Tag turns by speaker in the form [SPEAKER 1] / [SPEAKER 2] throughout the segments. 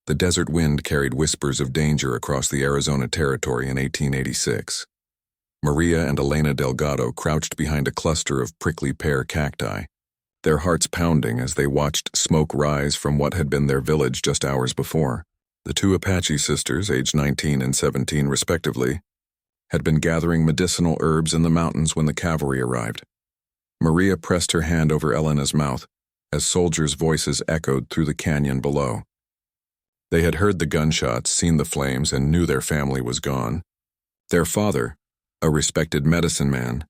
[SPEAKER 1] The desert wind carried whispers of danger across the Arizona Territory in 1886. Maria and Elena Delgado crouched behind a cluster of prickly pear cacti, their hearts pounding as they watched smoke rise from what had been their village just hours before. The two Apache sisters, aged 19 and 17 respectively, had been gathering medicinal herbs in the mountains when the cavalry arrived. Maria pressed her hand over Elena's mouth as soldiers' voices echoed through the canyon below. They had heard the gunshots, seen the flames, and knew their family was gone. Their father, a respected medicine man,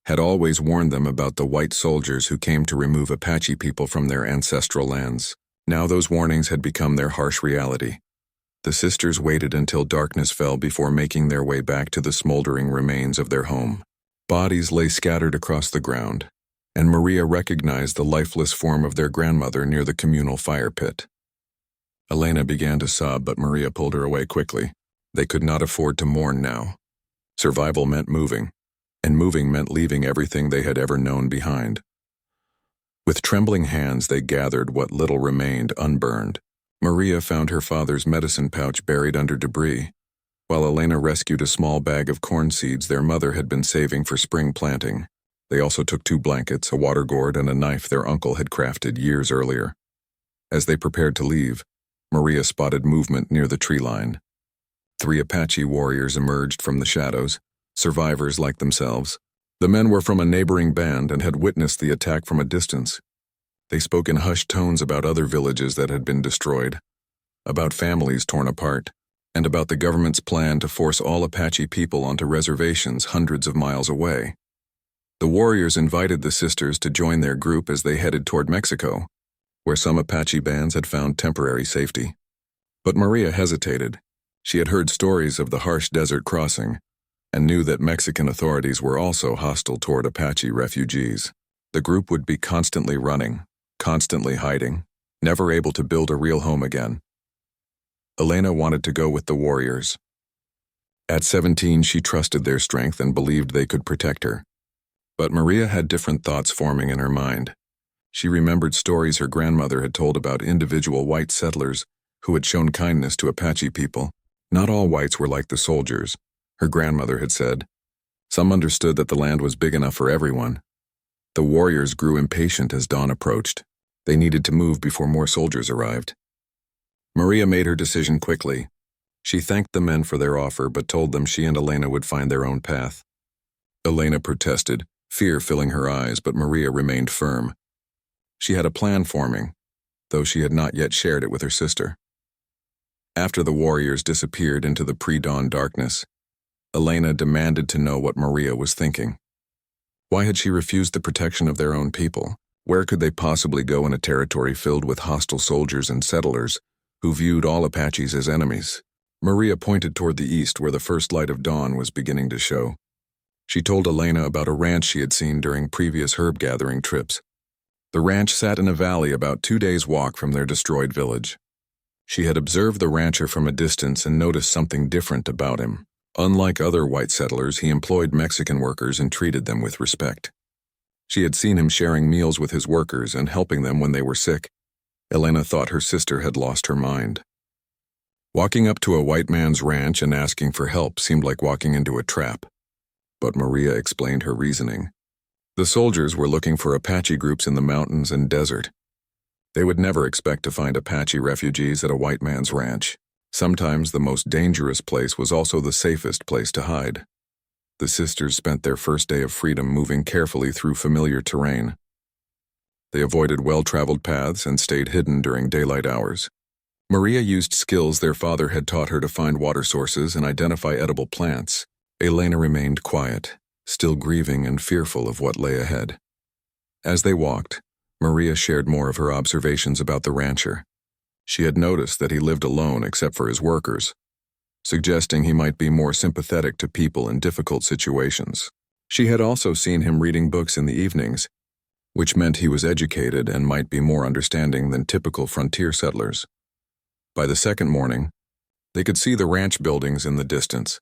[SPEAKER 1] had always warned them about the white soldiers who came to remove Apache people from their ancestral lands. Now those warnings had become their harsh reality. The sisters waited until darkness fell before making their way back to the smoldering remains of their home. Bodies lay scattered across the ground, and Maria recognized the lifeless form of their grandmother near the communal fire pit. Elena began to sob, but Maria pulled her away quickly. They could not afford to mourn now. Survival meant moving, and moving meant leaving everything they had ever known behind. With trembling hands, they gathered what little remained unburned. Maria found her father's medicine pouch buried under debris, while Elena rescued a small bag of corn seeds their mother had been saving for spring planting. They also took 2 blankets, a water gourd, and a knife their uncle had crafted years earlier. As they prepared to leave, Maria spotted movement near the tree line. 3 Apache warriors emerged from the shadows, survivors like themselves. The men were from a neighboring band and had witnessed the attack from a distance. They spoke in hushed tones about other villages that had been destroyed, about families torn apart, and about the government's plan to force all Apache people onto reservations hundreds of miles away. The warriors invited the sisters to join their group as they headed toward Mexico, where some Apache bands had found temporary safety. But Maria hesitated. She had heard stories of the harsh desert crossing, and knew that Mexican authorities were also hostile toward Apache refugees. The group would be constantly running, constantly hiding, never able to build a real home again. Elena wanted to go with the warriors. At 17, she trusted their strength and believed they could protect her. But Maria had different thoughts forming in her mind. She remembered stories her grandmother had told about individual white settlers who had shown kindness to Apache people. Not all whites were like the soldiers, her grandmother had said. Some understood that the land was big enough for everyone. The warriors grew impatient as dawn approached. They needed to move before more soldiers arrived. Maria made her decision quickly. She thanked the men for their offer, but told them she and Elena would find their own path. Elena protested, fear filling her eyes, but Maria remained firm. She had a plan forming, though she had not yet shared it with her sister. After the warriors disappeared into the pre-dawn darkness, Elena demanded to know what Maria was thinking. Why had she refused the protection of their own people? Where could they possibly go in a territory filled with hostile soldiers and settlers who viewed all Apaches as enemies? Maria pointed toward the east where the first light of dawn was beginning to show. She told Elena about a ranch she had seen during previous herb-gathering trips. The ranch sat in a valley about 2 days' walk from their destroyed village. She had observed the rancher from a distance and noticed something different about him. Unlike other white settlers, he employed Mexican workers and treated them with respect. She had seen him sharing meals with his workers and helping them when they were sick. Elena thought her sister had lost her mind. Walking up to a white man's ranch and asking for help seemed like walking into a trap. But Maria explained her reasoning. The soldiers were looking for Apache groups in the mountains and desert. They would never expect to find Apache refugees at a white man's ranch. Sometimes the most dangerous place was also the safest place to hide. The sisters spent their first day of freedom moving carefully through familiar terrain. They avoided well-traveled paths and stayed hidden during daylight hours. Maria used skills their father had taught her to find water sources and identify edible plants. Elena remained quiet, still grieving and fearful of what lay ahead. As they walked, Maria shared more of her observations about the rancher. She had noticed that he lived alone except for his workers, suggesting he might be more sympathetic to people in difficult situations. She had also seen him reading books in the evenings, which meant he was educated and might be more understanding than typical frontier settlers. By the second morning, they could see the ranch buildings in the distance.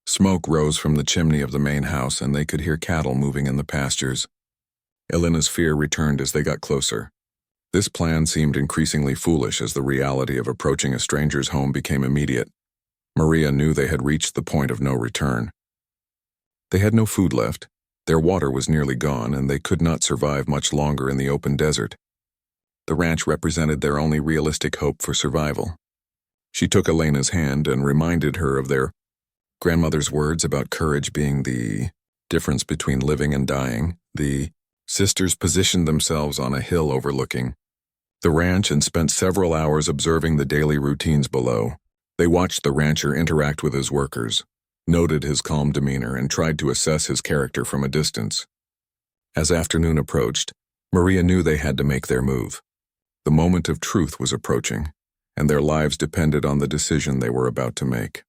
[SPEAKER 1] Smoke rose from the chimney of the main house, and they could hear cattle moving in the pastures. Elena's fear returned as they got closer. This plan seemed increasingly foolish as the reality of approaching a stranger's home became immediate. Maria knew they had reached the point of no return. They had no food left, their water was nearly gone, and they could not survive much longer in the open desert. The ranch represented their only realistic hope for survival. She took Elena's hand and reminded her of their grandmother's words about courage being the difference between living and dying. The sisters positioned themselves on a hill overlooking the ranch and spent several hours observing the daily routines below. They watched the rancher interact with his workers, noted his calm demeanor, and tried to assess his character from a distance. As afternoon approached, Maria knew they had to make their move. The moment of truth was approaching, and their lives depended on the decision they were about to make.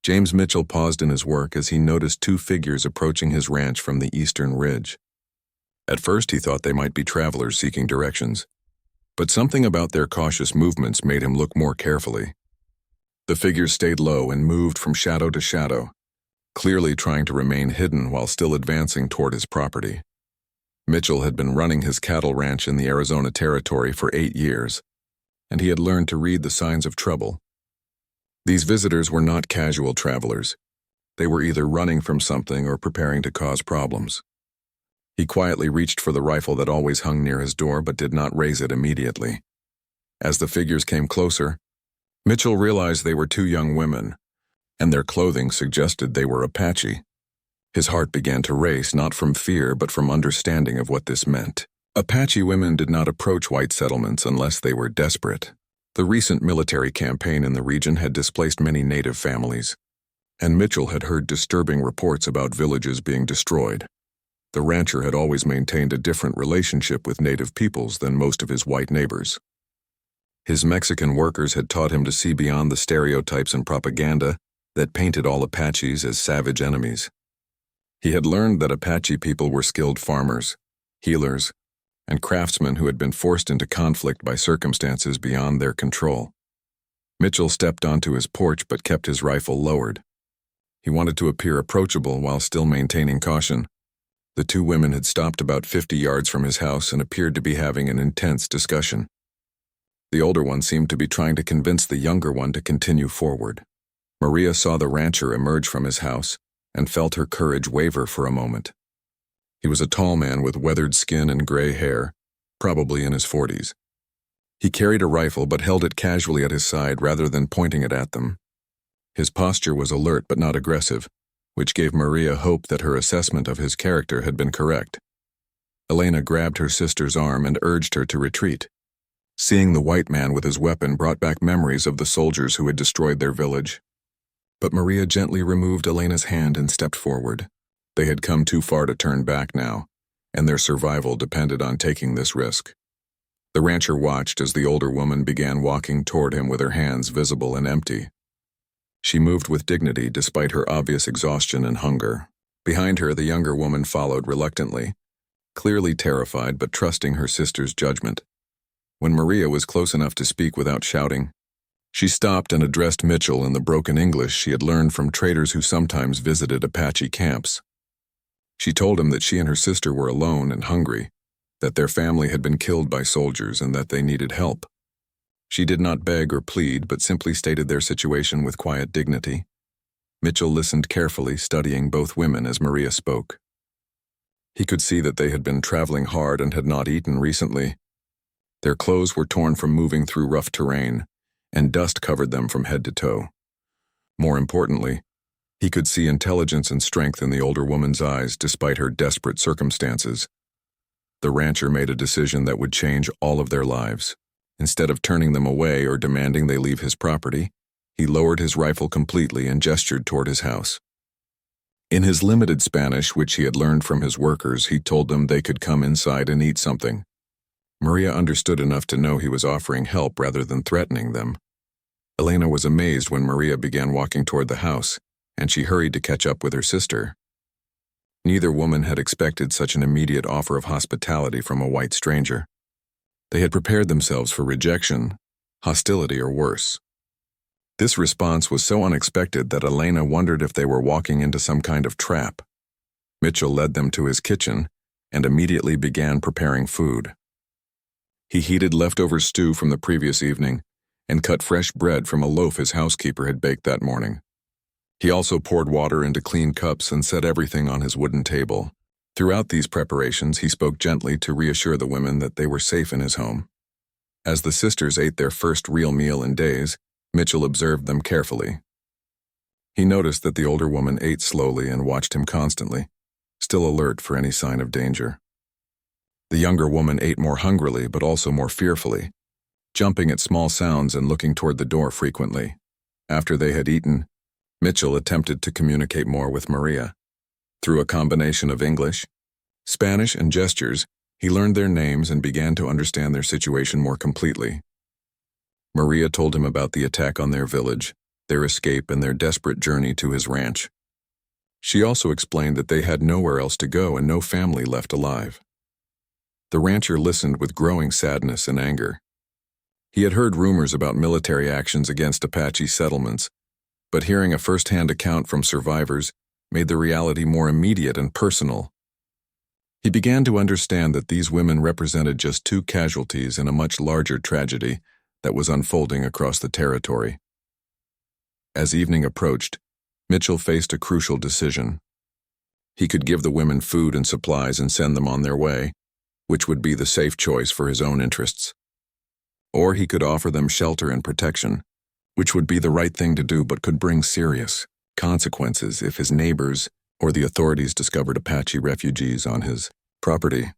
[SPEAKER 1] James Mitchell paused in his work as he noticed two figures approaching his ranch from the eastern ridge. At first he thought they might be travelers seeking directions, but something about their cautious movements made him look more carefully. The figures stayed low and moved from shadow to shadow, clearly trying to remain hidden while still advancing toward his property. Mitchell had been running his cattle ranch in the Arizona Territory for 8 years, and he had learned to read the signs of trouble. These visitors were not casual travelers. They were either running from something or preparing to cause problems. He quietly reached for the rifle that always hung near his door but did not raise it immediately. As the figures came closer, Mitchell realized they were two young women, and their clothing suggested they were Apache. His heart began to race, not from fear but from understanding of what this meant. Apache women did not approach white settlements unless they were desperate. The recent military campaign in the region had displaced many native families, and Mitchell had heard disturbing reports about villages being destroyed. The rancher had always maintained a different relationship with native peoples than most of his white neighbors. His Mexican workers had taught him to see beyond the stereotypes and propaganda that painted all Apaches as savage enemies. He had learned that Apache people were skilled farmers, healers, and craftsmen who had been forced into conflict by circumstances beyond their control. Mitchell stepped onto his porch but kept his rifle lowered. He wanted to appear approachable while still maintaining caution. The two women had stopped about 50 yards from his house and appeared to be having an intense discussion. The older one seemed to be trying to convince the younger one to continue forward. Maria saw the rancher emerge from his house and felt her courage waver for a moment. He was a tall man with weathered skin and gray hair, probably in his 40s. He carried a rifle but held it casually at his side rather than pointing it at them. His posture was alert but not aggressive, which gave Maria hope that her assessment of his character had been correct. Elena grabbed her sister's arm and urged her to retreat. Seeing the white man with his weapon brought back memories of the soldiers who had destroyed their village. But Maria gently removed Elena's hand and stepped forward. They had come too far to turn back now, and their survival depended on taking this risk. The rancher watched as the older woman began walking toward him with her hands visible and empty. She moved with dignity despite her obvious exhaustion and hunger. Behind her, the younger woman followed reluctantly, clearly terrified but trusting her sister's judgment. When Maria was close enough to speak without shouting, she stopped and addressed Mitchell in the broken English she had learned from traders who sometimes visited Apache camps. She told him that she and her sister were alone and hungry, that their family had been killed by soldiers and that they needed help. She did not beg or plead, but simply stated their situation with quiet dignity. Mitchell listened carefully, studying both women as Maria spoke. He could see that they had been traveling hard and had not eaten recently. Their clothes were torn from moving through rough terrain, and dust covered them from head to toe. More importantly, he could see intelligence and strength in the older woman's eyes despite her desperate circumstances. The rancher made a decision that would change all of their lives. Instead of turning them away or demanding they leave his property, he lowered his rifle completely and gestured toward his house. In his limited Spanish, which he had learned from his workers, he told them they could come inside and eat something. Maria understood enough to know he was offering help rather than threatening them. Elena was amazed when Maria began walking toward the house, and she hurried to catch up with her sister. Neither woman had expected such an immediate offer of hospitality from a white stranger. They had prepared themselves for rejection, hostility, or worse. This response was so unexpected that Elena wondered if they were walking into some kind of trap. Mitchell led them to his kitchen and immediately began preparing food. He heated leftover stew from the previous evening and cut fresh bread from a loaf his housekeeper had baked that morning. He also poured water into clean cups and set everything on his wooden table. Throughout these preparations, he spoke gently to reassure the women that they were safe in his home. As the sisters ate their first real meal in days, Mitchell observed them carefully. He noticed that the older woman ate slowly and watched him constantly, still alert for any sign of danger. The younger woman ate more hungrily but also more fearfully, jumping at small sounds and looking toward the door frequently. After they had eaten, Mitchell attempted to communicate more with Maria. Through a combination of English, Spanish, and gestures, he learned their names and began to understand their situation more completely. Maria told him about the attack on their village, their escape, and their desperate journey to his ranch. She also explained that they had nowhere else to go and no family left alive. The rancher listened with growing sadness and anger. He had heard rumors about military actions against Apache settlements, but hearing a first-hand account from survivors made the reality more immediate and personal. He began to understand that these women represented just two casualties in a much larger tragedy that was unfolding across the territory. As evening approached, Mitchell faced a crucial decision. He could give the women food and supplies and send them on their way, which would be the safe choice for his own interests. Or he could offer them shelter and protection, which would be the right thing to do but could bring serious consequences if his neighbors or the authorities discovered Apache refugees on his property.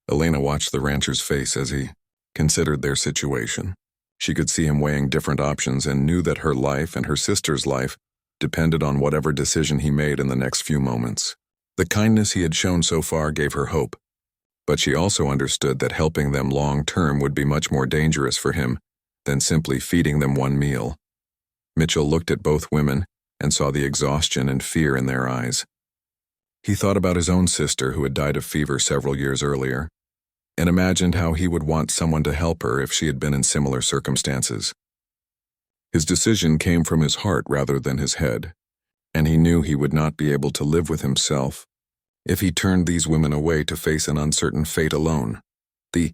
[SPEAKER 1] Elena watched the rancher's face as he considered their situation. She could see him weighing different options and knew that her life and her sister's life depended on whatever decision he made in the next few moments. The kindness he had shown so far gave her hope, but she also understood that helping them long-term would be much more dangerous for him than simply feeding them one meal. Mitchell looked at both women and saw the exhaustion and fear in their eyes. He thought about his own sister who had died of fever several years earlier, and imagined how he would want someone to help her if she had been in similar circumstances. His decision came from his heart rather than his head, and he knew he would not be able to live with himself if he turned these women away to face an uncertain fate alone. The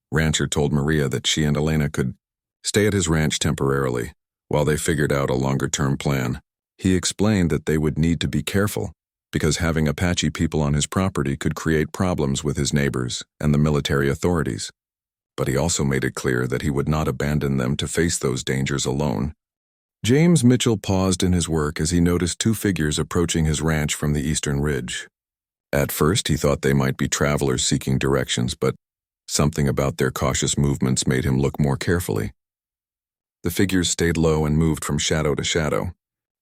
[SPEAKER 1] rancher told Maria that she and Elena could stay at his ranch temporarily while they figured out a longer-term plan. He explained that they would need to be careful because having Apache people on his property could create problems with his neighbors and the military authorities. But he also made it clear that he would not abandon them to face those dangers alone. James Mitchell paused in his work as he noticed two figures approaching his ranch from the eastern ridge. At first, he thought they might be travelers seeking directions, but something about their cautious movements made him look more carefully. The figures stayed low and moved from shadow to shadow,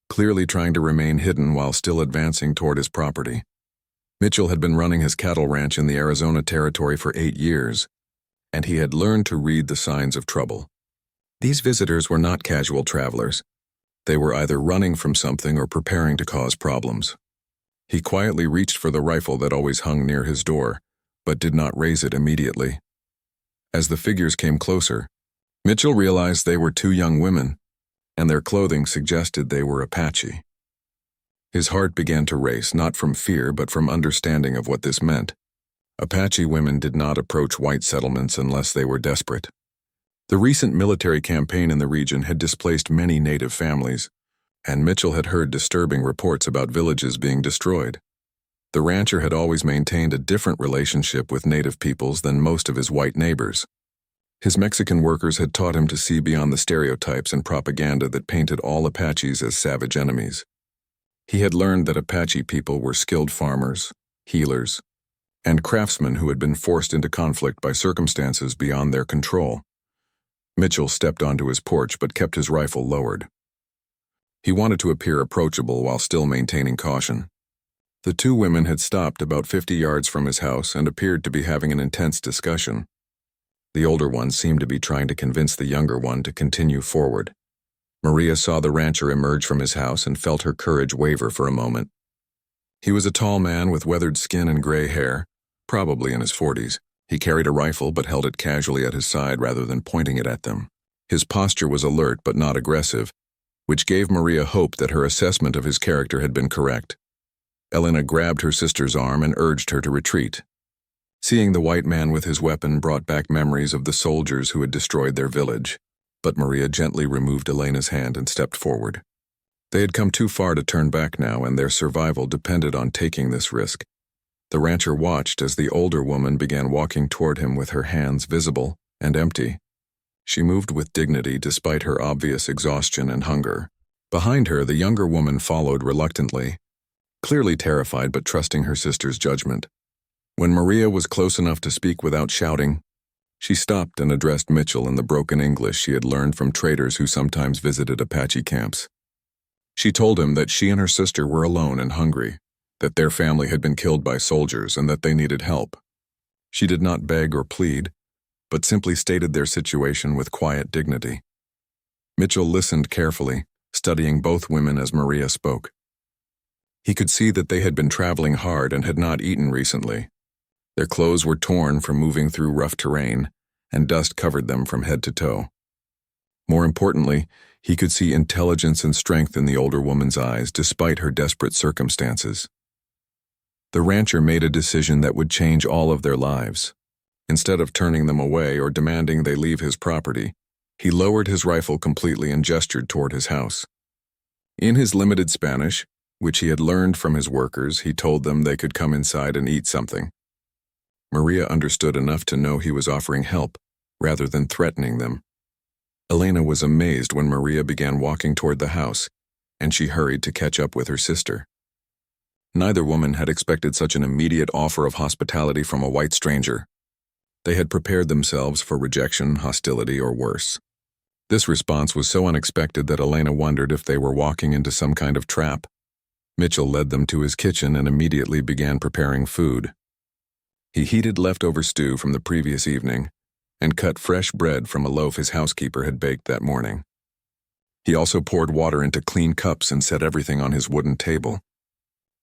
[SPEAKER 1] clearly trying to remain hidden while still advancing toward his property. Mitchell had been running his cattle ranch in the Arizona territory for 8 years, and he had learned to read the signs of trouble. These visitors were not casual travelers. They were either running from something or preparing to cause problems. He quietly reached for the rifle that always hung near his door, but did not raise it immediately. As the figures came closer, Mitchell realized they were two young women, and their clothing suggested they were Apache. His heart began to race, not from fear but from understanding of what this meant. Apache women did not approach white settlements unless they were desperate. The recent military campaign in the region had displaced many native families, and Mitchell had heard disturbing reports about villages being destroyed. The rancher had always maintained a different relationship with native peoples than most of his white neighbors. His Mexican workers had taught him to see beyond the stereotypes and propaganda that painted all Apaches as savage enemies. He had learned that Apache people were skilled farmers, healers, and craftsmen who had been forced into conflict by circumstances beyond their control. Mitchell stepped onto his porch but kept his rifle lowered. He wanted to appear approachable while still maintaining caution. The two women had stopped about 50 yards from his house and appeared to be having an intense discussion. The older one seemed to be trying to convince the younger one to continue forward. Maria saw the rancher emerge from his house and felt her courage waver for a moment. He was a tall man with weathered skin and gray hair, probably in his 40s. He carried a rifle but held it casually at his side rather than pointing it at them. His posture was alert but not aggressive, which gave Maria hope that her assessment of his character had been correct. Elena grabbed her sister's arm and urged her to retreat. Seeing the white man with his weapon brought back memories of the soldiers who had destroyed their village, but Maria gently removed Elena's hand and stepped forward. They had come too far to turn back now, and their survival depended on taking this risk. The rancher watched as the older woman began walking toward him with her hands visible and empty. She moved with dignity despite her obvious exhaustion and hunger. Behind her, the younger woman followed reluctantly, clearly terrified but trusting her sister's judgment. When Maria was close enough to speak without shouting, she stopped and addressed Mitchell in the broken English she had learned from traders who sometimes visited Apache camps. She told him that she and her sister were alone and hungry, that their family had been killed by soldiers and that they needed help. She did not beg or plead, but simply stated their situation with quiet dignity. Mitchell listened carefully, studying both women as Maria spoke. He could see that they had been traveling hard and had not eaten recently. Their clothes were torn from moving through rough terrain, and dust covered them from head to toe. More importantly, he could see intelligence and strength in the older woman's eyes despite her desperate circumstances. The rancher made a decision that would change all of their lives. Instead of turning them away or demanding they leave his property, he lowered his rifle completely and gestured toward his house. In his limited Spanish, which he had learned from his workers, he told them they could come inside and eat something. Maria understood enough to know he was offering help, rather than threatening them. Elena was amazed when Maria began walking toward the house, and she hurried to catch up with her sister. Neither woman had expected such an immediate offer of hospitality from a white stranger. They had prepared themselves for rejection, hostility, or worse. This response was so unexpected that Elena wondered if they were walking into some kind of trap. Mitchell led them to his kitchen and immediately began preparing food. He heated leftover stew from the previous evening and cut fresh bread from a loaf his housekeeper had baked that morning. He also poured water into clean cups and set everything on his wooden table.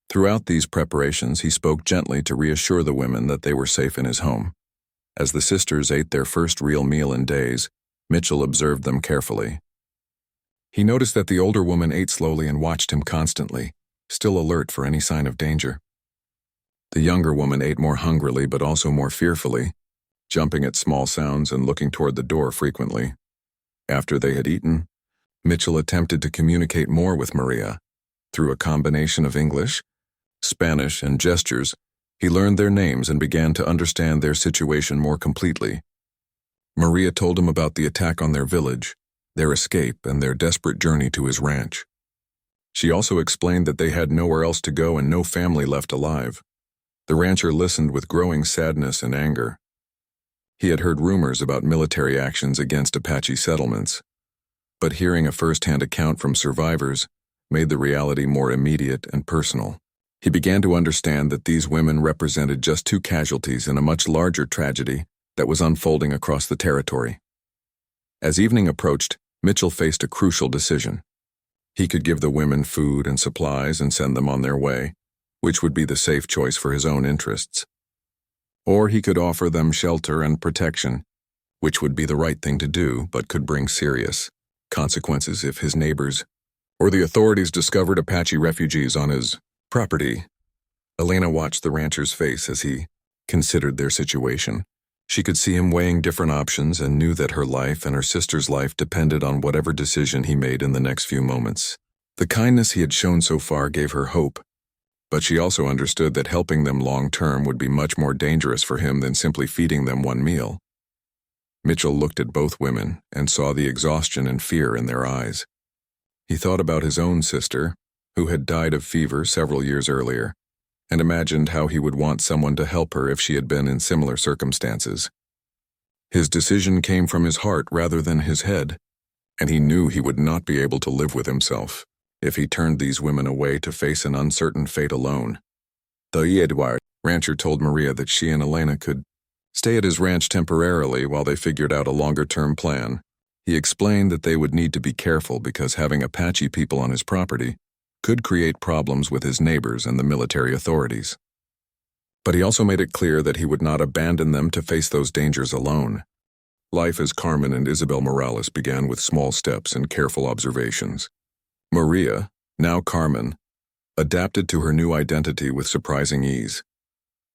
[SPEAKER 1] Throughout these preparations, he spoke gently to reassure the women that they were safe in his home. As the sisters ate their first real meal in days, Mitchell observed them carefully. He noticed that the older woman ate slowly and watched him constantly, still alert for any sign of danger. The younger woman ate more hungrily but also more fearfully, jumping at small sounds and looking toward the door frequently. After they had eaten, Mitchell attempted to communicate more with Maria. Through a combination of English, Spanish, and gestures, he learned their names and began to understand their situation more completely. Maria told him about the attack on their village, their escape, and their desperate journey to his ranch. She also explained that they had nowhere else to go and no family left alive. The rancher listened with growing sadness and anger. He had heard rumors about military actions against Apache settlements, but hearing a first-hand account from survivors made the reality more immediate and personal. He began to understand that these women represented just two casualties in a much larger tragedy that was unfolding across the territory. As evening approached, Mitchell faced a crucial decision. He could give the women food and supplies and send them on their way, which would be the safe choice for his own interests. Or he could offer them shelter and protection, which would be the right thing to do but could bring serious consequences if his neighbors or the authorities discovered Apache refugees on his property. Elena watched the rancher's face as he considered their situation. She could see him weighing different options and knew that her life and her sister's life depended on whatever decision he made in the next few moments. The kindness he had shown so far gave her hope, but she also understood that helping them long-term would be much more dangerous for him than simply feeding them one meal. Mitchell looked at both women and saw the exhaustion and fear in their eyes. He thought about his own sister, who had died of fever several years earlier, and imagined how he would want someone to help her if she had been in similar circumstances. His decision came from his heart rather than his head, and he knew he would not be able to live with himself if he turned these women away to face an uncertain fate alone. The Edward rancher told Maria that she and Elena could stay at his ranch temporarily while they figured out a longer-term plan. He explained that they would need to be careful because having Apache people on his property could create problems with his neighbors and the military authorities. But he also made it clear that he would not abandon them to face those dangers alone. Life as Carmen and Isabel Morales began with small steps and careful observations. Maria, now Carmen, adapted to her new identity with surprising ease.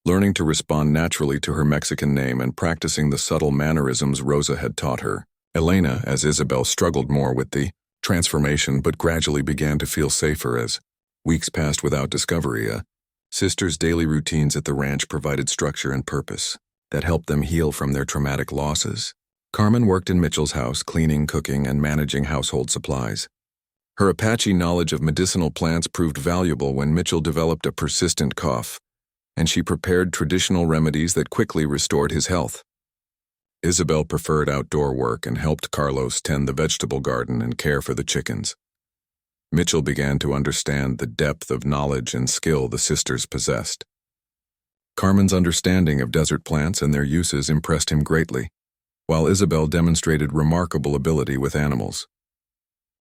[SPEAKER 1] learning to respond naturally to her Mexican name and practicing the subtle mannerisms Rosa had taught her. Elena, as Isabel, struggled more with the transformation but gradually began to feel safer as weeks passed without discovery. Sisters' daily routines at the ranch provided structure and purpose that helped them heal from their traumatic losses. Carmen worked in Mitchell's house, cleaning, cooking, and managing household supplies. Her Apache knowledge of medicinal plants proved valuable when Mitchell developed a persistent cough, and she prepared traditional remedies that quickly restored his health. Isabel preferred outdoor work and helped Carlos tend the vegetable garden and care for the chickens. Mitchell began to understand the depth of knowledge and skill the sisters possessed. Carmen's understanding of desert plants and their uses impressed him greatly, while Isabel demonstrated remarkable ability with animals.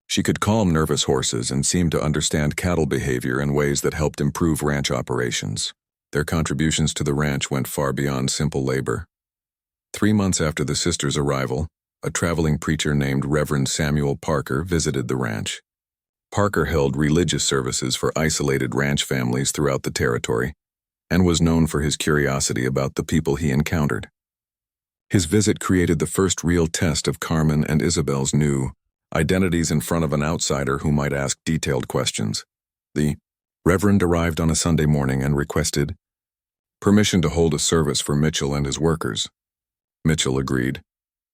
[SPEAKER 1] She could calm nervous horses and seemed to understand cattle behavior in ways that helped improve ranch operations. Their contributions to the ranch went far beyond simple labor. 3 months after the sisters' arrival, a traveling preacher named Reverend Samuel Parker visited the ranch. Parker held religious services for isolated ranch families throughout the territory and was known for his curiosity about the people he encountered. His visit created the first real test of Carmen and Isabel's new identities in front of an outsider who might ask detailed questions. The Reverend arrived on a Sunday morning and requested permission to hold a service for Mitchell and his workers. Mitchell agreed,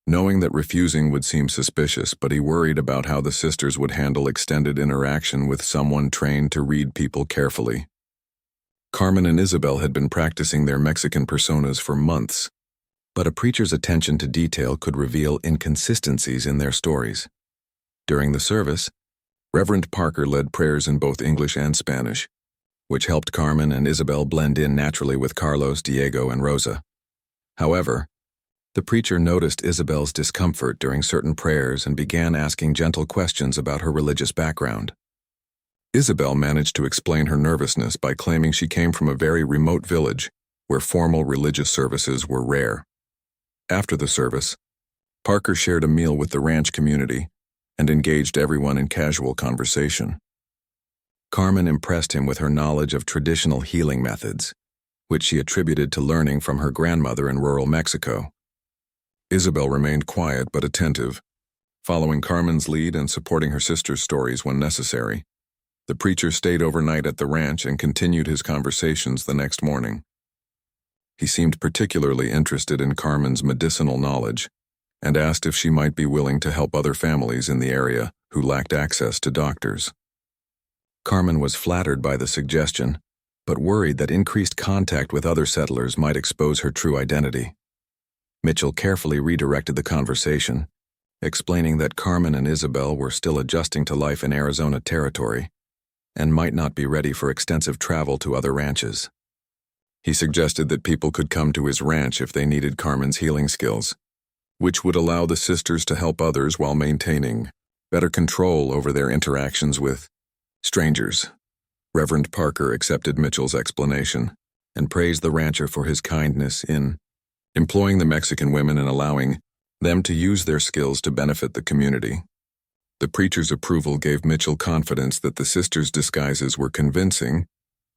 [SPEAKER 1] knowing that refusing would seem suspicious, but he worried about how the sisters would handle extended interaction with someone trained to read people carefully. Carmen and Isabel had been practicing their Mexican personas for months, but a preacher's attention to detail could reveal inconsistencies in their stories. During the service, Reverend Parker led prayers in both English and Spanish, which helped Carmen and Isabel blend in naturally with Carlos, Diego, and Rosa. However, the preacher noticed Isabel's discomfort during certain prayers and began asking gentle questions about her religious background. Isabel managed to explain her nervousness by claiming she came from a very remote village where formal religious services were rare. After the service, Parker shared a meal with the ranch community and engaged everyone in casual conversation. Carmen impressed him with her knowledge of traditional healing methods, which she attributed to learning from her grandmother in rural Mexico. Isabel remained quiet but attentive, following Carmen's lead and supporting her sister's stories when necessary. The preacher stayed overnight at the ranch and continued his conversations the next morning. He seemed particularly interested in Carmen's medicinal knowledge and asked if she might be willing to help other families in the area who lacked access to doctors. Carmen was flattered by the suggestion, but worried that increased contact with other settlers might expose her true identity. Mitchell carefully redirected the conversation, explaining that Carmen and Isabel were still adjusting to life in Arizona territory and might not be ready for extensive travel to other ranches. He suggested that people could come to his ranch if they needed Carmen's healing skills, which would allow the sisters to help others while maintaining better control over their interactions with strangers. Reverend Parker accepted Mitchell's explanation and praised the rancher for his kindness in employing the Mexican women and allowing them to use their skills to benefit the community. The preacher's approval gave Mitchell confidence that the sisters' disguises were convincing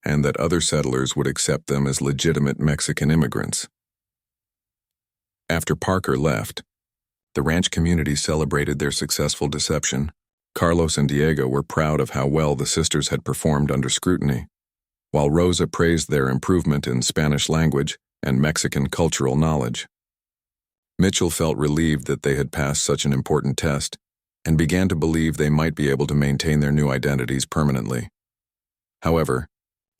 [SPEAKER 1] and that other settlers would accept them as legitimate Mexican immigrants. After Parker left, the ranch community celebrated their successful deception. Carlos and Diego were proud of how well the sisters had performed under scrutiny, while Rosa praised their improvement in Spanish language and Mexican cultural knowledge. Mitchell felt relieved that they had passed such an important test and began to believe they might be able to maintain their new identities permanently. However,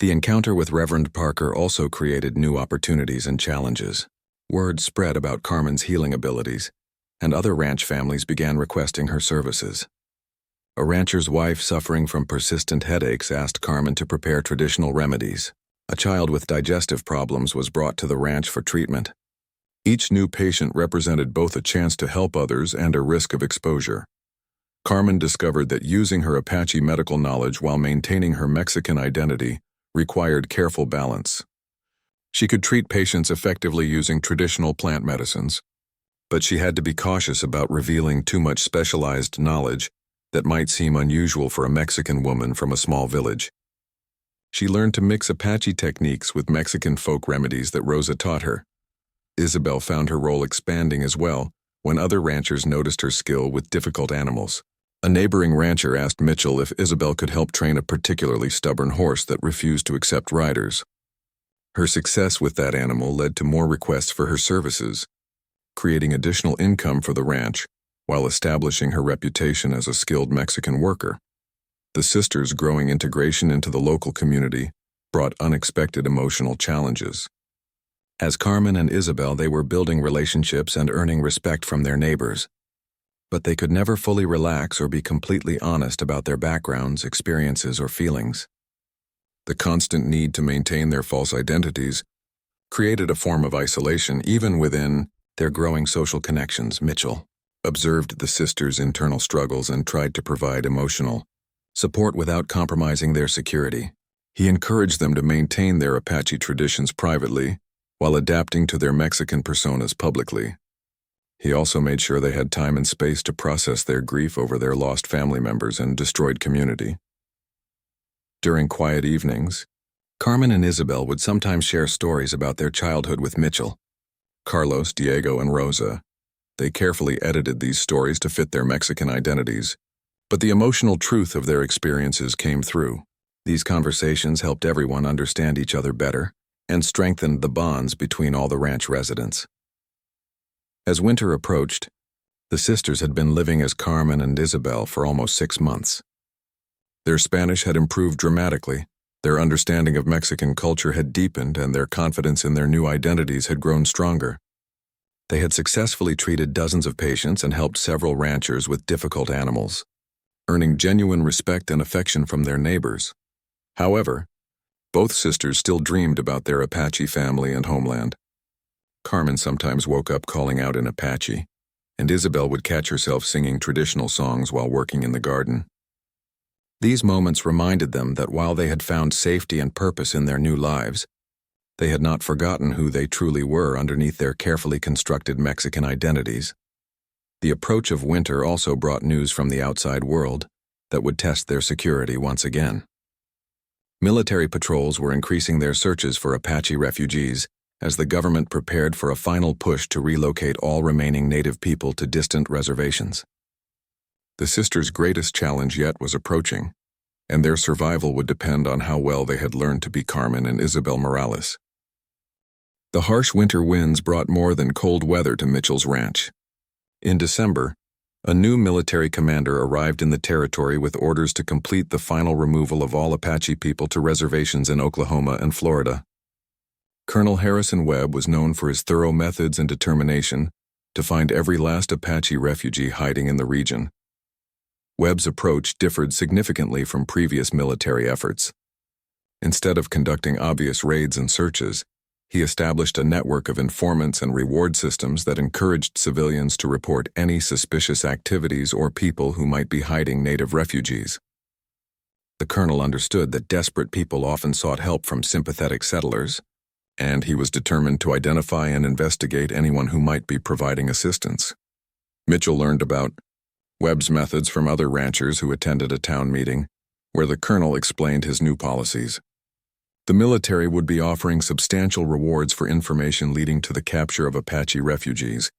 [SPEAKER 1] the encounter with Reverend Parker also created new opportunities and challenges. Word spread about Carmen's healing abilities, and other ranch families began requesting her services. A rancher's wife suffering from persistent headaches asked Carmen to prepare traditional remedies. A child with digestive problems was brought to the ranch for treatment. Each new patient represented both a chance to help others and a risk of exposure. Carmen discovered that using her Apache medical knowledge while maintaining her Mexican identity required careful balance. She could treat patients effectively using traditional plant medicines, but she had to be cautious about revealing too much specialized knowledge that might seem unusual for a Mexican woman from a small village. She learned to mix Apache techniques with Mexican folk remedies that Rosa taught her. Isabel found her role expanding as well when other ranchers noticed her skill with difficult animals. A neighboring rancher asked Mitchell if Isabel could help train a particularly stubborn horse that refused to accept riders. Her success with that animal led to more requests for her services, creating additional income for the ranch while establishing her reputation as a skilled Mexican worker. The sisters' growing integration into the local community brought unexpected emotional challenges. As Carmen and Isabel, they were building relationships and earning respect from their neighbors. But they could never fully relax or be completely honest about their backgrounds, experiences, or feelings. The constant need to maintain their false identities created a form of isolation even within their growing social connections. Mitchell observed the sisters' internal struggles and tried to provide emotional support without compromising their security. He encouraged them to maintain their Apache traditions privately while adapting to their Mexican personas publicly. He also made sure they had time and space to process their grief over their lost family members and destroyed community. During quiet evenings, Carmen and Isabel would sometimes share stories about their childhood with Mitchell. Carlos, Diego, and Rosa. They carefully edited these stories to fit their Mexican identities, but the emotional truth of their experiences came through. These conversations helped everyone understand each other better and strengthened the bonds between all the ranch residents. As winter approached, the sisters had been living as Carmen and Isabel for almost 6 months. Their Spanish had improved dramatically, their understanding of Mexican culture had deepened, and their confidence in their new identities had grown stronger. They had successfully treated dozens of patients and helped several ranchers with difficult animals, earning genuine respect and affection from their neighbors. However, both sisters still dreamed about their Apache family and homeland. Carmen sometimes woke up calling out in Apache, and Isabel would catch herself singing traditional songs while working in the garden. These moments reminded them that while they had found safety and purpose in their new lives, they had not forgotten who they truly were underneath their carefully constructed Mexican identities. The approach of winter also brought news from the outside world that would test their security once again. Military patrols were increasing their searches for Apache refugees as the government prepared for a final push to relocate all remaining native people to distant reservations. The sisters' greatest challenge yet was approaching, and their survival would depend on how well they had learned to be Carmen and Isabel Morales. The harsh winter winds brought more than cold weather to Mitchell's ranch. In December, a new military commander arrived in the territory with orders to complete the final removal of all Apache people to reservations in Oklahoma and Florida. Colonel Harrison Webb was known for his thorough methods and determination to find every last Apache refugee hiding in the region. Webb's approach differed significantly from previous military efforts. Instead of conducting obvious raids and searches, he established a network of informants and reward systems that encouraged civilians to report any suspicious activities or people who might be hiding native refugees. The colonel understood that desperate people often sought help from sympathetic settlers, and he was determined to identify and investigate anyone who might be providing assistance. Mitchell learned about Webb's methods from other ranchers who attended a town meeting, where the colonel explained his new policies. The military would be offering substantial rewards for information leading to the capture of Apache refugees,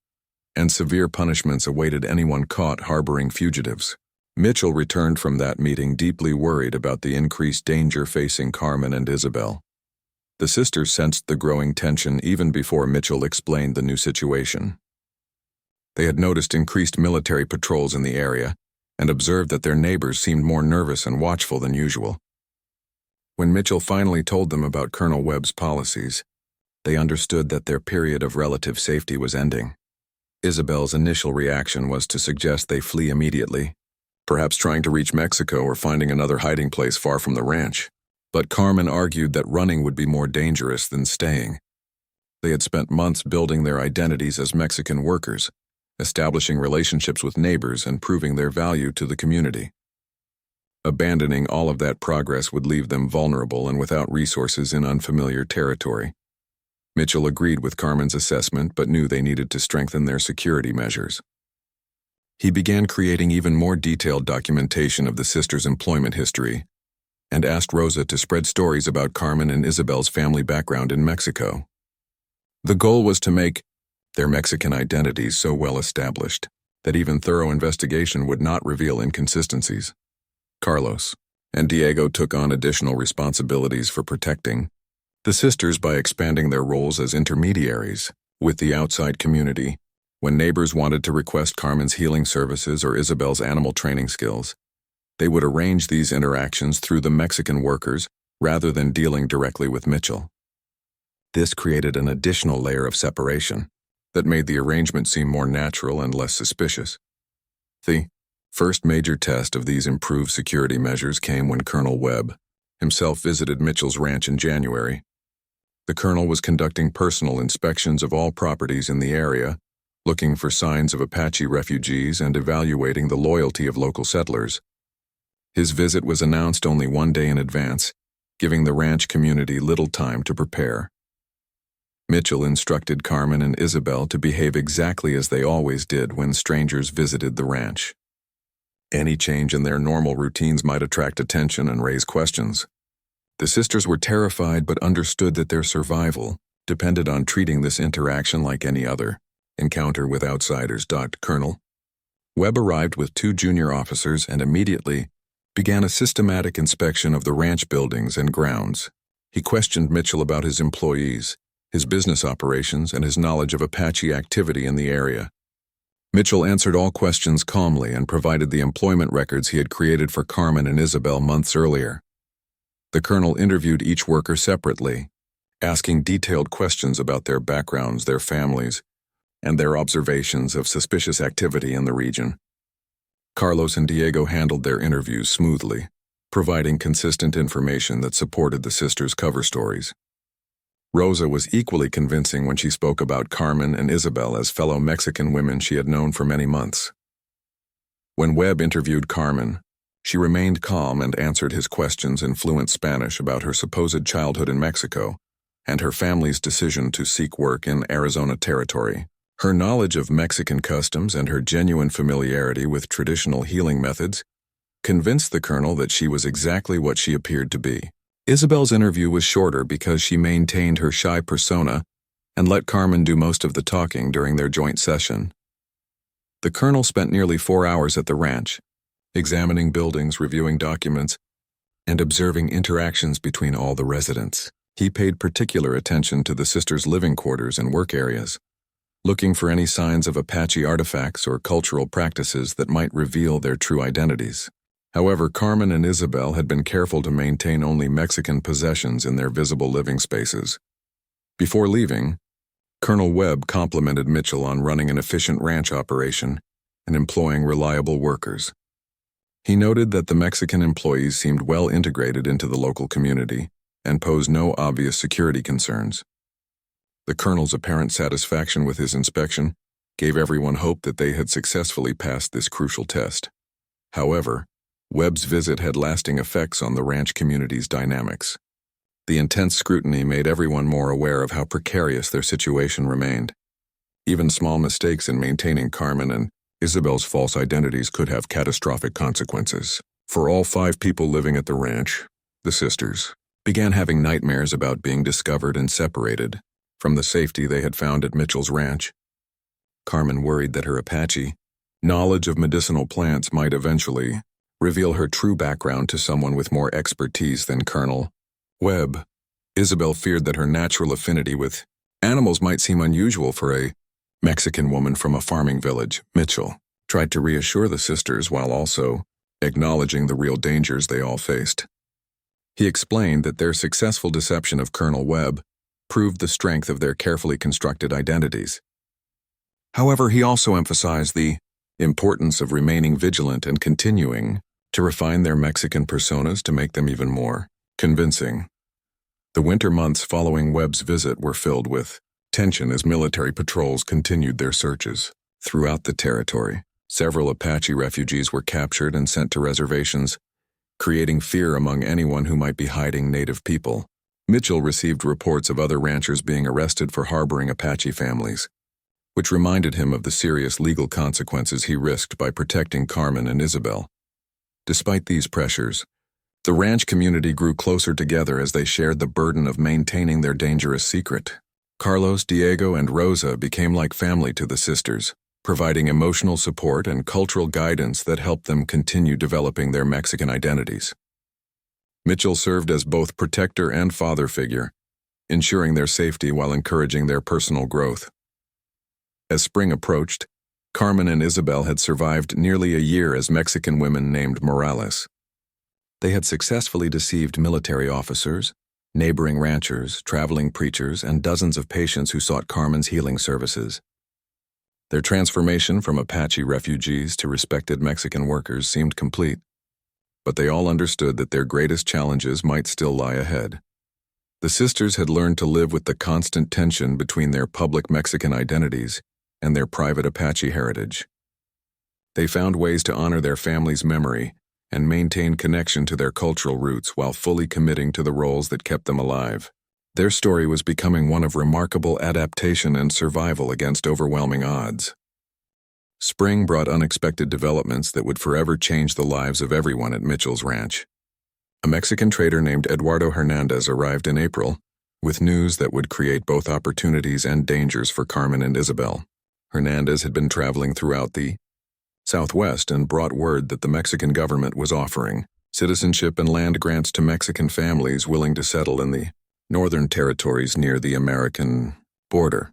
[SPEAKER 1] and severe punishments awaited anyone caught harboring fugitives. Mitchell returned from that meeting deeply worried about the increased danger facing Carmen and Isabel. The sisters sensed the growing tension even before Mitchell explained the new situation. They had noticed increased military patrols in the area and observed that their neighbors seemed more nervous and watchful than usual. When Mitchell finally told them about Colonel Webb's policies, they understood that their period of relative safety was ending. Isabel's initial reaction was to suggest they flee immediately, perhaps trying to reach Mexico or finding another hiding place far from the ranch. But Carmen argued that running would be more dangerous than staying. They had spent months building their identities as Mexican workers, establishing relationships with neighbors and proving their value to the community. Abandoning all of that progress would leave them vulnerable and without resources in unfamiliar territory. Mitchell agreed with Carmen's assessment but knew they needed to strengthen their security measures. He began creating even more detailed documentation of the sisters' employment history, and asked Rosa to spread stories about Carmen and Isabel's family background in Mexico. The goal was to make their Mexican identities so well established that even thorough investigation would not reveal inconsistencies. Carlos and Diego took on additional responsibilities for protecting the sisters by expanding their roles as intermediaries with the outside community. When neighbors wanted to request Carmen's healing services or Isabel's animal training skills, they would arrange these interactions through the Mexican workers rather than dealing directly with Mitchell. This created an additional layer of separation that made the arrangement seem more natural and less suspicious. The first major test of these improved security measures came when Colonel Webb himself visited Mitchell's ranch in January. The colonel was conducting personal inspections of all properties in the area, looking for signs of Apache refugees and evaluating the loyalty of local settlers. His visit was announced only one day in advance, giving the ranch community little time to prepare. Mitchell instructed Carmen and Isabel to behave exactly as they always did when strangers visited the ranch. Any change in their normal routines might attract attention and raise questions. The sisters were terrified but understood that their survival depended on treating this interaction like any other encounter with outsiders. Colonel Webb arrived with 2 junior officers and immediately began a systematic inspection of the ranch buildings and grounds. He questioned Mitchell about his employees, his business operations, and his knowledge of Apache activity in the area. Mitchell answered all questions calmly and provided the employment records he had created for Carmen and Isabel months earlier. The colonel interviewed each worker separately, asking detailed questions about their backgrounds, their families, and their observations of suspicious activity in the region. Carlos and Diego handled their interviews smoothly, providing consistent information that supported the sisters' cover stories. Rosa was equally convincing when she spoke about Carmen and Isabel as fellow Mexican women she had known for many months. When Webb interviewed Carmen, she remained calm and answered his questions in fluent Spanish about her supposed childhood in Mexico and her family's decision to seek work in Arizona territory. Her knowledge of Mexican customs and her genuine familiarity with traditional healing methods convinced the colonel that she was exactly what she appeared to be. Isabel's interview was shorter because she maintained her shy persona and let Carmen do most of the talking during their joint session. The colonel spent nearly 4 hours at the ranch, examining buildings, reviewing documents, and observing interactions between all the residents. He paid particular attention to the sisters' living quarters and work areas, looking for any signs of Apache artifacts or cultural practices that might reveal their true identities. However, Carmen and Isabel had been careful to maintain only Mexican possessions in their visible living spaces. Before leaving, Colonel Webb complimented Mitchell on running an efficient ranch operation and employing reliable workers. He noted that the Mexican employees seemed well integrated into the local community and posed no obvious security concerns. The colonel's apparent satisfaction with his inspection gave everyone hope that they had successfully passed this crucial test. However, Webb's visit had lasting effects on the ranch community's dynamics. The intense scrutiny made everyone more aware of how precarious their situation remained. Even small mistakes in maintaining Carmen and Isabel's false identities could have catastrophic consequences. For all 5 people living at the ranch, the sisters began having nightmares about being discovered and separated from the safety they had found at Mitchell's ranch. Carmen worried that her Apache knowledge of medicinal plants might eventually reveal her true background to someone with more expertise than Colonel Webb. Isabel feared that her natural affinity with animals might seem unusual for a Mexican woman from a farming village. Mitchell tried to reassure the sisters while also acknowledging the real dangers they all faced. He explained that their successful deception of Colonel Webb proved the strength of their carefully constructed identities. However, he also emphasized the importance of remaining vigilant and continuing to refine their Mexican personas to make them even more convincing. The winter months following Webb's visit were filled with tension as military patrols continued their searches throughout the territory. Several Apache refugees were captured and sent to reservations, creating fear among anyone who might be hiding native people. Mitchell received reports of other ranchers being arrested for harboring Apache families, which reminded him of the serious legal consequences he risked by protecting Carmen and Isabel. Despite these pressures, The ranch community grew closer together as they shared the burden of maintaining their dangerous secret. Carlos, Diego, and Rosa became like family to the sisters, providing emotional support and cultural guidance that helped them continue developing their Mexican identities. Mitchell served as both protector and father figure, ensuring their safety while encouraging their personal growth. As spring approached, Carmen and Isabel had survived nearly a year as Mexican women named Morales. They had successfully deceived military officers, neighboring ranchers, traveling preachers, and dozens of patients who sought Carmen's healing services. Their transformation from Apache refugees to respected Mexican workers seemed complete, but they all understood that their greatest challenges might still lie ahead. The sisters had learned to live with the constant tension between their public Mexican identities and their private Apache heritage. They found ways to honor their family's memory and maintain connection to their cultural roots while fully committing to the roles that kept them alive. Their story was becoming one of remarkable adaptation and survival against overwhelming odds. Spring brought unexpected developments that would forever change the lives of everyone at Mitchell's ranch. A Mexican trader named Eduardo Hernandez arrived in April, with news that would create both opportunities and dangers for Carmen and Isabel. Hernandez had been traveling throughout the Southwest and brought word that the Mexican government was offering citizenship and land grants to Mexican families willing to settle in the northern territories near the American border.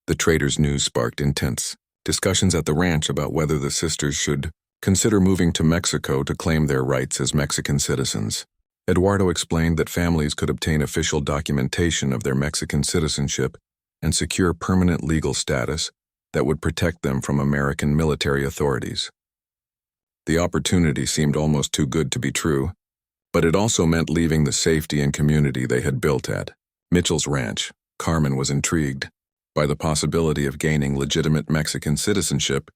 [SPEAKER 1] The trader's news sparked intense discussions at the ranch about whether the sisters should consider moving to Mexico to claim their rights as Mexican citizens. Eduardo explained that families could obtain official documentation of their Mexican citizenship and secure permanent legal status that would protect them from American military authorities. The opportunity seemed almost too good to be true, but it also meant leaving the safety and community they had built at Mitchell's ranch. Carmen was intrigued by the possibility of gaining legitimate Mexican citizenship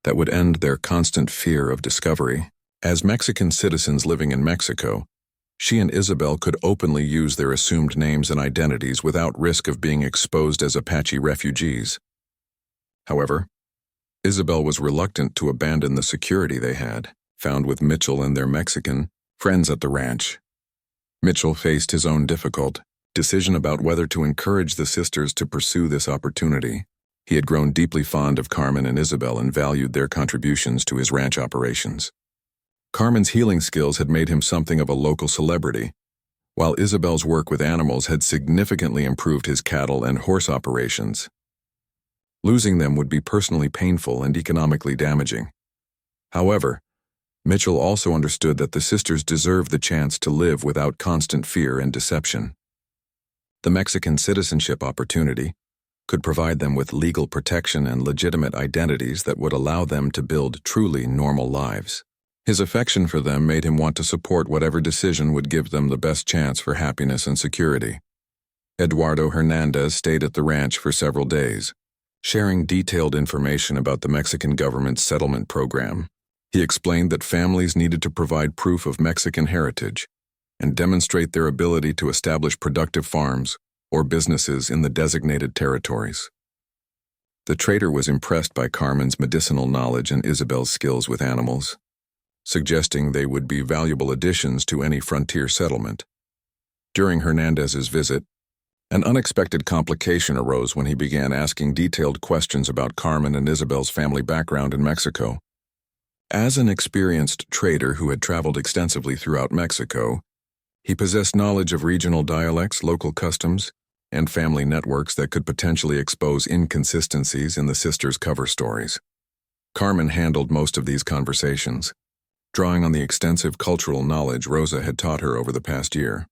[SPEAKER 1] that would end their constant fear of discovery. As Mexican citizens living in Mexico, she and Isabel could openly use their assumed names and identities without risk of being exposed as Apache refugees. However, Isabel was reluctant to abandon the security they had found with Mitchell and their Mexican friends at the ranch. Mitchell faced his own difficult decision about whether to encourage the sisters to pursue this opportunity. He had grown deeply fond of Carmen and Isabel and valued their contributions to his ranch operations. Carmen's healing skills had made him something of a local celebrity, while Isabel's work with animals had significantly improved his cattle and horse operations. Losing them would be personally painful and economically damaging. However, Mitchell also understood that the sisters deserved the chance to live without constant fear and deception. The Mexican citizenship opportunity could provide them with legal protection and legitimate identities that would allow them to build truly normal lives. His affection for them made him want to support whatever decision would give them the best chance for happiness and security. Eduardo Hernandez stayed at the ranch for several days, sharing detailed information about the Mexican government's settlement program. He explained that families needed to provide proof of Mexican heritage and demonstrate their ability to establish productive farms or businesses in the designated territories. The trader was impressed by Carmen's medicinal knowledge and Isabel's skills with animals, suggesting they would be valuable additions to any frontier settlement. During Hernandez's visit, an unexpected complication arose when he began asking detailed questions about Carmen and Isabel's family background in Mexico. As an experienced trader who had traveled extensively throughout Mexico, he possessed knowledge of regional dialects, local customs, and family networks that could potentially expose inconsistencies in the sisters' cover stories. Carmen handled most of these conversations, drawing on the extensive cultural knowledge Rosa had taught her over the past year.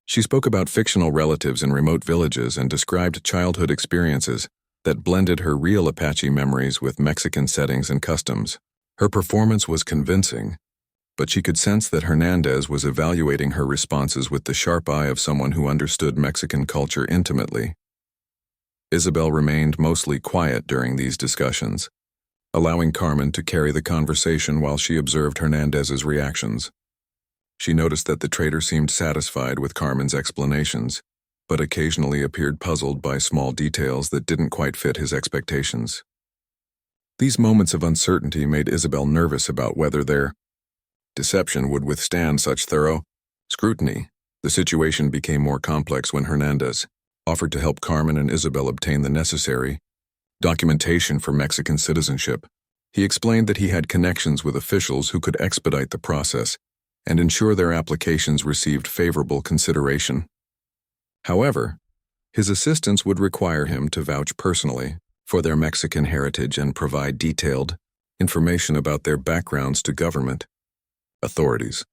[SPEAKER 1] She spoke about fictional relatives in remote villages and described childhood experiences that blended her real Apache memories with Mexican settings and customs. Her performance was convincing, but she could sense that Hernandez was evaluating her responses with the sharp eye of someone who understood Mexican culture intimately. Isabel remained mostly quiet during these discussions, allowing Carmen to carry the conversation while she observed Hernandez's reactions. She noticed that the trader seemed satisfied with Carmen's explanations, but occasionally appeared puzzled by small details that didn't quite fit his expectations. These moments of uncertainty made Isabel nervous about whether their deception would withstand such thorough scrutiny. The situation became more complex when Hernandez offered to help Carmen and Isabel obtain the necessary documentation for Mexican citizenship. He explained that he had connections with officials who could expedite the process and ensure their applications received favorable consideration. However, his assistance would require him to vouch personally for their Mexican heritage and provide detailed information about their backgrounds to government authorities.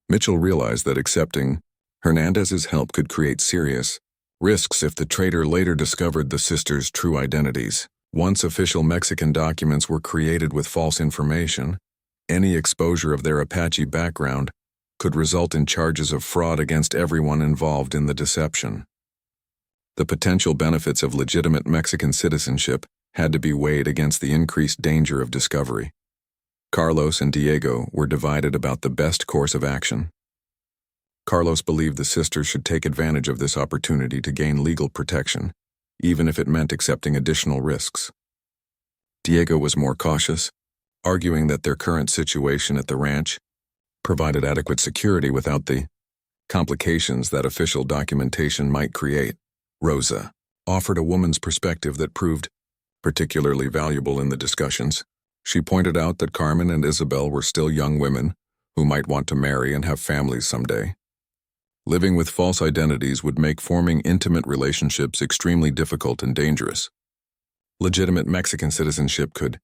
[SPEAKER 1] Mitchell realized that accepting Hernandez's help could create serious risks if the traitor later discovered the sisters' true identities. Once official Mexican documents were created with false information, any exposure of their Apache background could result in charges of fraud against everyone involved in the deception. The potential benefits of legitimate Mexican citizenship had to be weighed against the increased danger of discovery. Carlos and Diego were divided about the best course of action. Carlos believed the sisters should take advantage of this opportunity to gain legal protection, even if it meant accepting additional risks. Diego was more cautious, arguing that their current situation at the ranch provided adequate security without the complications that official documentation might create. Rosa offered a woman's perspective that proved particularly valuable in the discussions. She pointed out that Carmen and Isabel were still young women who might want to marry and have families someday. Living with false identities would make forming intimate relationships extremely difficult and dangerous. Legitimate Mexican citizenship could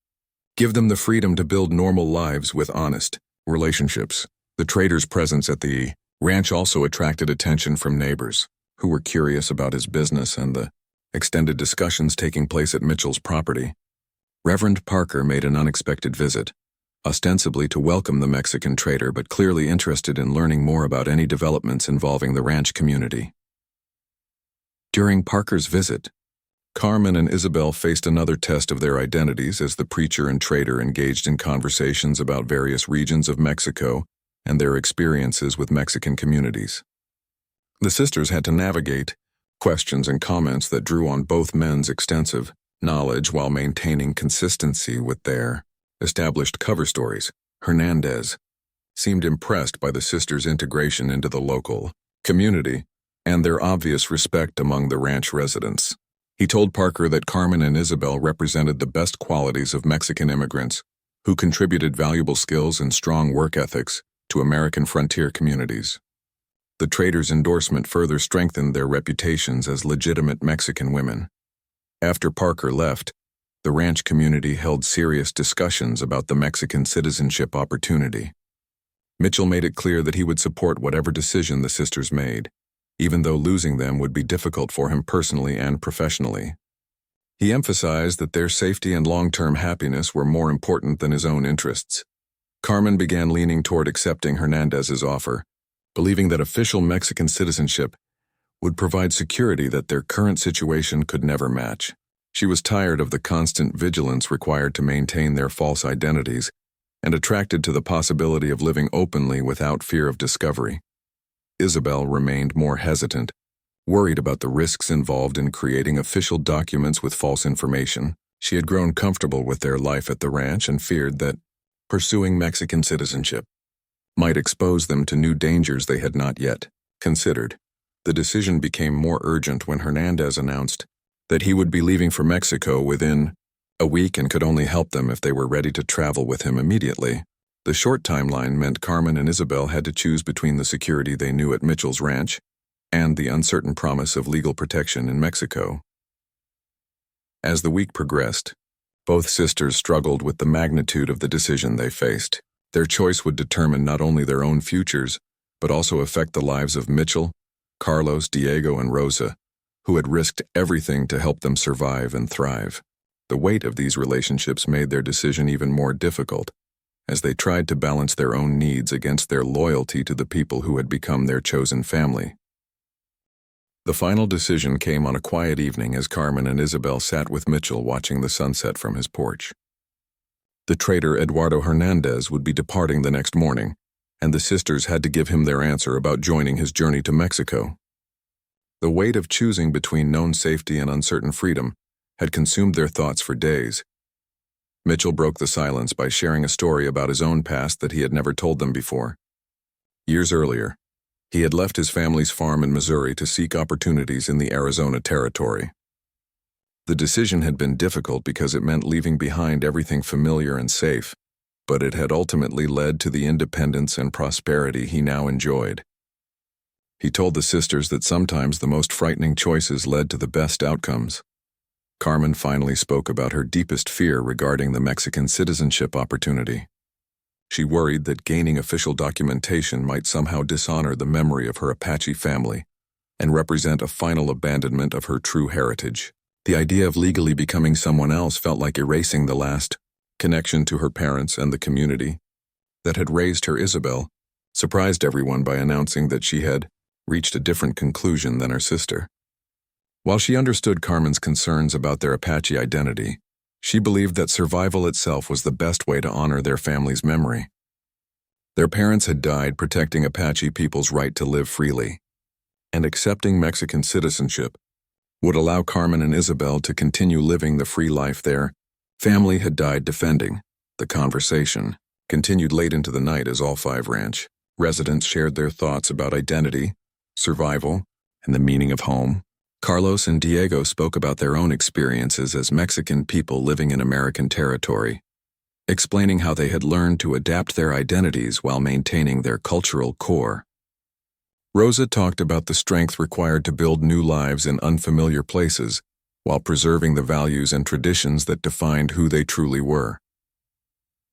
[SPEAKER 1] give them the freedom to build normal lives with honest relationships. The trader's presence at the ranch also attracted attention from neighbors, who were curious about his business and the extended discussions taking place at Mitchell's property. Reverend Parker made an unexpected visit, ostensibly to welcome the Mexican trader but clearly interested in learning more about any developments involving the ranch community. During Parker's visit, Carmen and Isabel faced another test of their identities as the preacher and trader engaged in conversations about various regions of Mexico and their experiences with Mexican communities. The sisters had to navigate questions and comments that drew on both men's extensive knowledge while maintaining consistency with their established cover stories. Hernandez seemed impressed by the sisters' integration into the local community and their obvious respect among the ranch residents. He told Parker that Carmen and Isabel represented the best qualities of Mexican immigrants who contributed valuable skills and strong work ethics to American frontier communities. The trader's endorsement further strengthened their reputations as legitimate Mexican women. After Parker left, the ranch community held serious discussions about the Mexican citizenship opportunity. Mitchell made it clear that he would support whatever decision the sisters made, even though losing them would be difficult for him personally and professionally. He emphasized that their safety and long-term happiness were more important than his own interests. Carmen began leaning toward accepting Hernandez's offer, believing that official Mexican citizenship would provide security that their current situation could never match. She was tired of the constant vigilance required to maintain their false identities and attracted to the possibility of living openly without fear of discovery. Isabel remained more hesitant, worried about the risks involved in creating official documents with false information. She had grown comfortable with their life at the ranch and feared that pursuing Mexican citizenship might expose them to new dangers they had not yet considered. The decision became more urgent when Hernandez announced that he would be leaving for Mexico within a week and could only help them if they were ready to travel with him immediately. The short timeline meant Carmen and Isabel had to choose between the security they knew at Mitchell's ranch and the uncertain promise of legal protection in Mexico. As the week progressed, both sisters struggled with the magnitude of the decision they faced. Their choice would determine not only their own futures, but also affect the lives of Mitchell, Carlos, Diego, and Rosa, who had risked everything to help them survive and thrive. The weight of these relationships made their decision even more difficult, as they tried to balance their own needs against their loyalty to the people who had become their chosen family. The final decision came on a quiet evening as Carmen and Isabel sat with Mitchell watching the sunset from his porch. The trader Eduardo Hernandez would be departing the next morning, and the sisters had to give him their answer about joining his journey to Mexico. The weight of choosing between known safety and uncertain freedom had consumed their thoughts for days. Mitchell broke the silence by sharing a story about his own past that he had never told them before. Years earlier, he had left his family's farm in Missouri to seek opportunities in the Arizona territory. The decision had been difficult because it meant leaving behind everything familiar and safe, but it had ultimately led to the independence and prosperity he now enjoyed. He told the sisters that sometimes the most frightening choices led to the best outcomes. Carmen finally spoke about her deepest fear regarding the Mexican citizenship opportunity. She worried that gaining official documentation might somehow dishonor the memory of her Apache family and represent a final abandonment of her true heritage. The idea of legally becoming someone else felt like erasing the last connection to her parents and the community that had raised her. Isabel surprised everyone by announcing that she had reached a different conclusion than her sister. While she understood Carmen's concerns about their Apache identity, she believed that survival itself was the best way to honor their family's memory. Their parents had died protecting Apache people's right to live freely, and accepting Mexican citizenship would allow Carmen and Isabel to continue living the free life their family had died defending. The conversation continued late into the night as all 5 ranch residents shared their thoughts about identity, survival, and the meaning of home. Carlos and Diego spoke about their own experiences as Mexican people living in American territory, explaining how they had learned to adapt their identities while maintaining their cultural core. Rosa talked about the strength required to build new lives in unfamiliar places while preserving the values and traditions that defined who they truly were.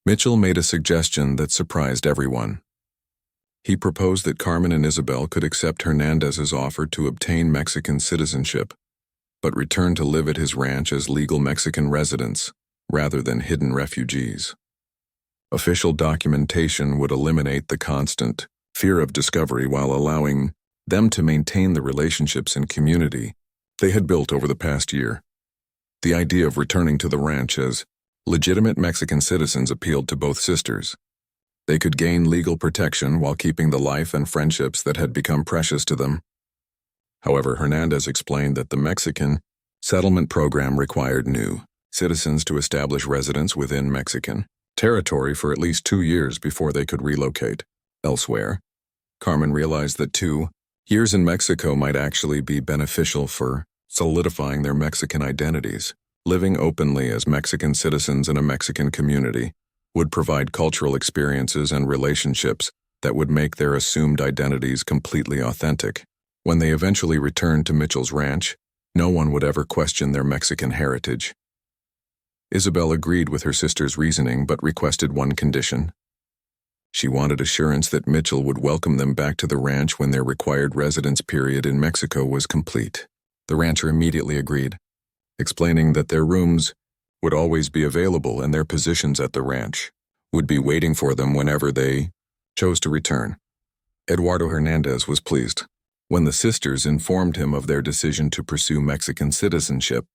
[SPEAKER 1] Mitchell made a suggestion that surprised everyone. He proposed that Carmen and Isabel could accept Hernandez's offer to obtain Mexican citizenship, but return to live at his ranch as legal Mexican residents rather than hidden refugees. Official documentation would eliminate the constant fear of discovery while allowing them to maintain the relationships and community they had built over the past year. The idea of returning to the ranch as legitimate Mexican citizens appealed to both sisters. They could gain legal protection while keeping the life and friendships that had become precious to them. However, Hernandez explained that the Mexican settlement program required new citizens to establish residence within Mexican territory for at least 2 years before they could relocate elsewhere. Carmen realized that 2 years in Mexico might actually be beneficial for solidifying their Mexican identities. Living openly as Mexican citizens in a Mexican community would provide cultural experiences and relationships that would make their assumed identities completely authentic. When they eventually returned to Mitchell's ranch, no one would ever question their Mexican heritage. Isabel agreed with her sister's reasoning but requested one condition. She wanted assurance that Mitchell would welcome them back to the ranch when their required residence period in Mexico was complete. The rancher immediately agreed, explaining that their rooms would always be available and their positions at the ranch would be waiting for them whenever they chose to return. Eduardo Hernandez was pleased when the sisters informed him of their decision to pursue Mexican citizenship.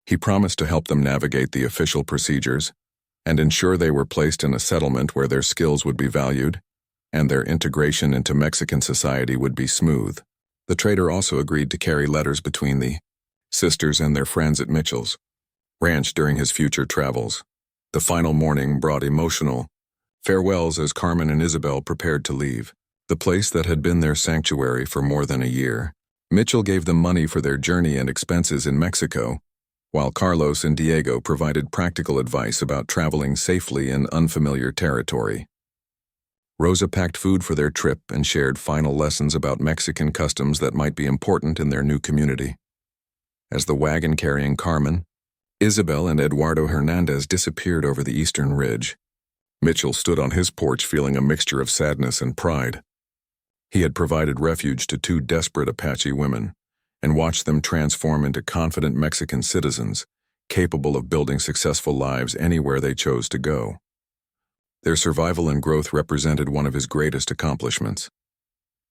[SPEAKER 1] He promised to help them navigate the official procedures and ensure they were placed in a settlement where their skills would be valued and their integration into Mexican society would be smooth. The trader also agreed to carry letters between the sisters and their friends at Mitchell's ranch during his future travels. The final morning brought emotional farewells as Carmen and Isabel prepared to leave the place that had been their sanctuary for more than a year. Mitchell gave them money for their journey and expenses in Mexico, while Carlos and Diego provided practical advice about traveling safely in unfamiliar territory. Rosa packed food for their trip and shared final lessons about Mexican customs that might be important in their new community. As the wagon carrying Carmen, Isabel and Eduardo Hernandez disappeared over the eastern ridge, Mitchell stood on his porch feeling a mixture of sadness and pride. He had provided refuge to 2 desperate Apache women and watched them transform into confident Mexican citizens, capable of building successful lives anywhere they chose to go. Their survival and growth represented one of his greatest accomplishments.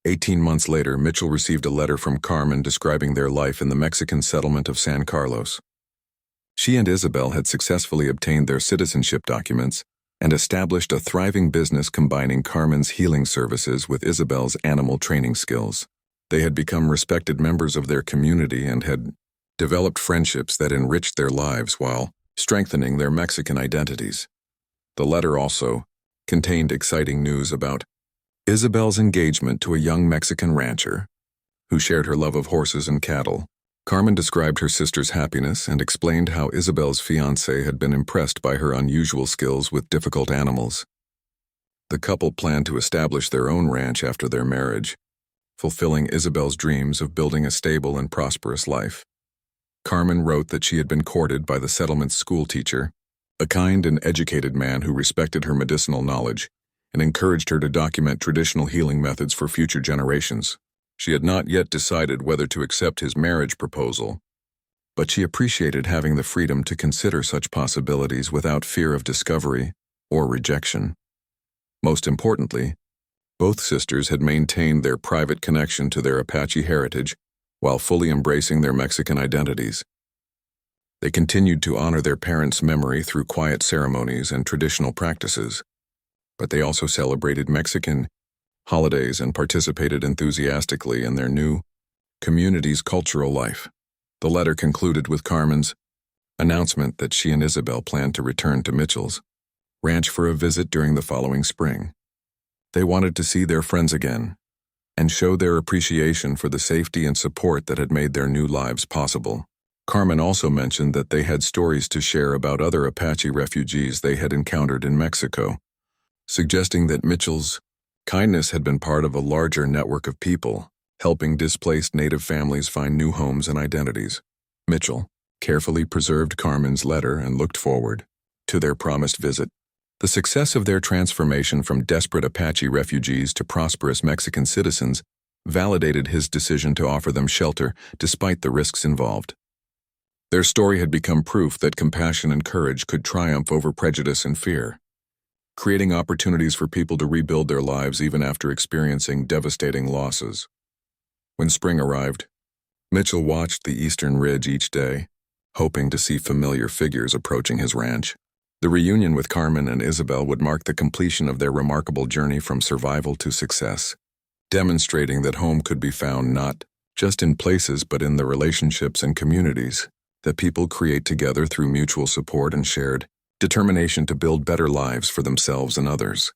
[SPEAKER 1] 18 months later, Mitchell received a letter from Carmen describing their life in the Mexican settlement of San Carlos. She and Isabel had successfully obtained their citizenship documents and established a thriving business combining Carmen's healing services with Isabel's animal training skills. They had become respected members of their community and had developed friendships that enriched their lives while strengthening their Mexican identities. The letter also contained exciting news about Isabel's engagement to a young Mexican rancher who shared her love of horses and cattle. Carmen described her sister's happiness and explained how Isabel's fiancé had been impressed by her unusual skills with difficult animals. The couple planned to establish their own ranch after their marriage, fulfilling Isabel's dreams of building a stable and prosperous life. Carmen wrote that she had been courted by the settlement's school teacher, a kind and educated man who respected her medicinal knowledge and encouraged her to document traditional healing methods for future generations. She had not yet decided whether to accept his marriage proposal, but she appreciated having the freedom to consider such possibilities without fear of discovery or rejection. Most importantly, both sisters had maintained their private connection to their Apache heritage while fully embracing their Mexican identities. They continued to honor their parents' memory through quiet ceremonies and traditional practices, but they also celebrated Mexican holidays and participated enthusiastically in their new community's cultural life. The letter concluded with Carmen's announcement that she and Isabel planned to return to Mitchell's ranch for a visit during the following spring. They wanted to see their friends again and show their appreciation for the safety and support that had made their new lives possible. Carmen also mentioned that they had stories to share about other Apache refugees they had encountered in Mexico, suggesting that Mitchell's kindness had been part of a larger network of people, helping displaced Native families find new homes and identities. Mitchell carefully preserved Carmen's letter and looked forward to their promised visit. The success of their transformation from desperate Apache refugees to prosperous Mexican citizens validated his decision to offer them shelter despite the risks involved. Their story had become proof that compassion and courage could triumph over prejudice and fear, creating opportunities for people to rebuild their lives even after experiencing devastating losses. When spring arrived, Mitchell watched the eastern ridge each day, hoping to see familiar figures approaching his ranch. The reunion with Carmen and Isabel would mark the completion of their remarkable journey from survival to success, demonstrating that home could be found not just in places but in the relationships and communities that people create together through mutual support and shared determination to build better lives for themselves and others.